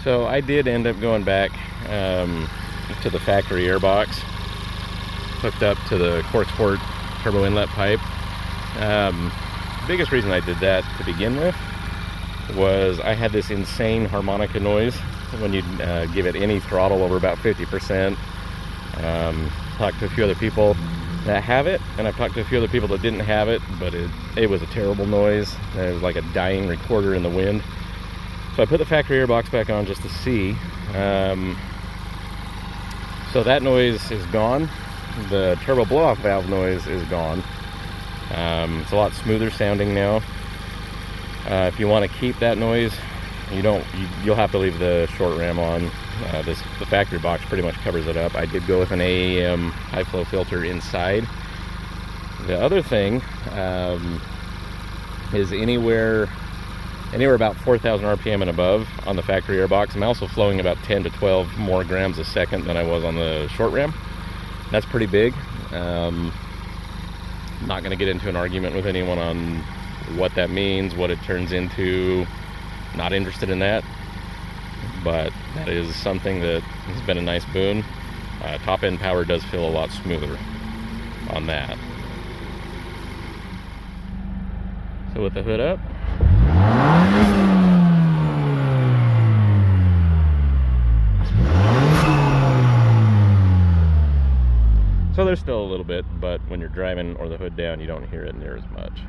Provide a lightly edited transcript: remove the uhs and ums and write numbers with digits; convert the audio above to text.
So I did end up going back to the factory airbox, hooked up to the Corksport Turbo Inlet Pipe. Biggest reason I did that to begin with was I had this insane harmonica noise when you give it any throttle over about 50%. Talked to a few other people that have it, and I've talked to a few other people that didn't have it, but it was a terrible noise. It was like a dying recorder in the wind. So I put the factory airbox back on just to see. So that noise is gone. The turbo blow-off valve noise is gone. It's a lot smoother sounding now. If you want to keep that noise, you'll have to leave the short ram on. The factory box pretty much covers it up. I did go with an AAM high flow filter inside. The other thing is anywhere about 4,000 RPM and above on the factory airbox. I'm also flowing about 10 to 12 more grams a second than I was on the short ram. That's pretty big. I'm not going to get into an argument with anyone on what that means, what it turns into. Not interested in that, but that is something that has been a nice boon. Top end power does feel a lot smoother on that. So with the hood up, so there's still a little bit, but when you're driving or the hood down, you don't hear it near as much.